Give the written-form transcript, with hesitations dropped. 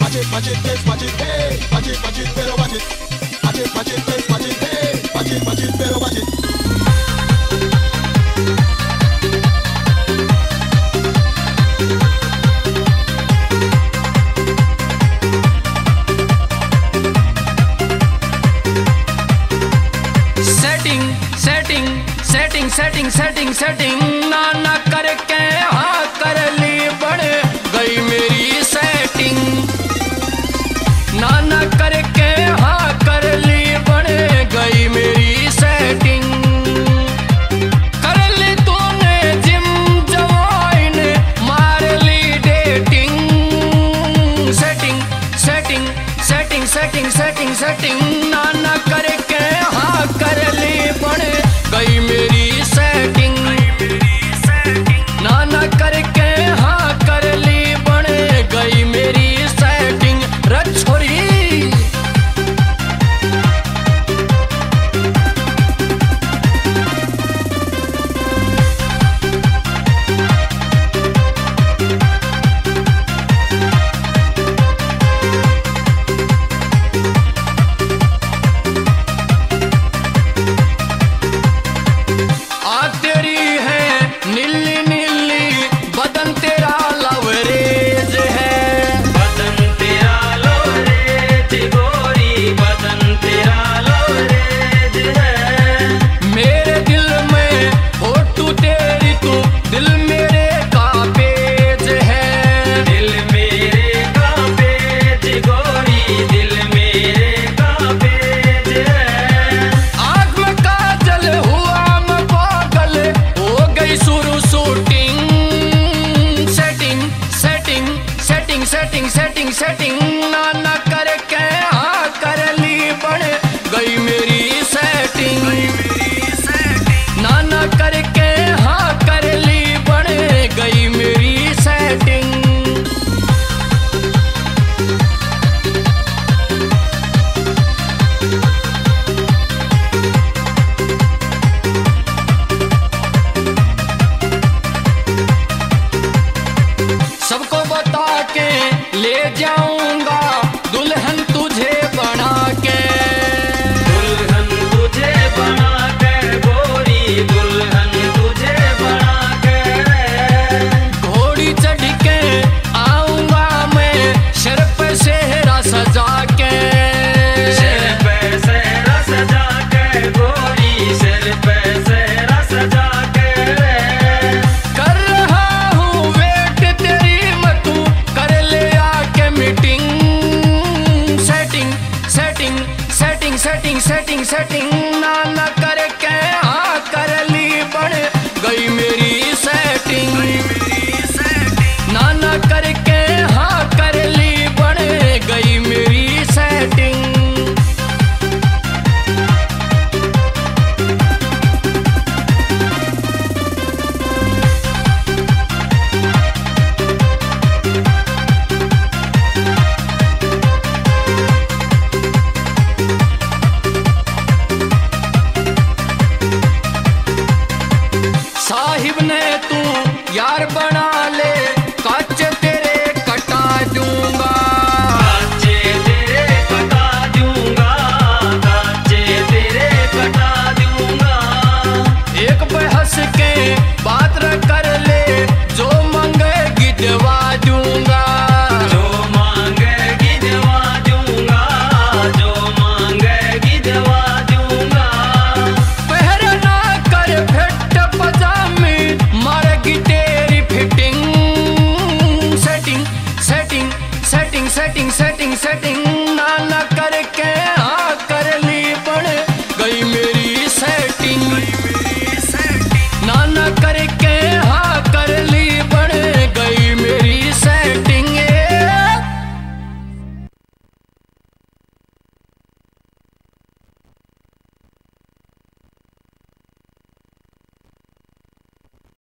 watch it, yes, watch it, hey. Watch it, better watch it. Watch it, yes, watch it, hey. Watch it, better watch it. Setting ना ना करके हाँ कर ली बढ़ गई मेरी सेटिंग। ना ना करके हाँ कर ली बढ़ गई मेरी सेटिंग। कर ली तूने जिम जवाइन मार ली डेटिंग। सेटिंग ना ना करके हाँ कर ली बढ़ गई मेरी सेटिंग। ना ना करके हाँ कर ली बन गई मेरी सेटिंग। रछोरी सेटिंग ना ना करके हाँ कर ली बढ़ गई मेरी सेटिंग। ना ना करके हाँ कर ली बढ़ गई मेरी सेटिंग। सबको बता के ले जाऊंगा दुल्हन तुझे बना के। दुल्हन तुझे बना के गोरी दुल्हन तुझे बना के। घोड़ी चढ़ के आऊंगा मैं सिर पे सेहरा सजा के। सिर पे सेहरा सजा के गोरी सिर पे सेहरा सजा के। कर रहा हूँ वेट तेरी मतू कर ले आके मीटिंग। सेटिंग ना ना करके हाँ कर ली बढ़ गई मेरी सेटिंग। ना ना करके हाँ कर ली बढ़ गई मेरी सेटिंग। साहिब ने तू यार बना ले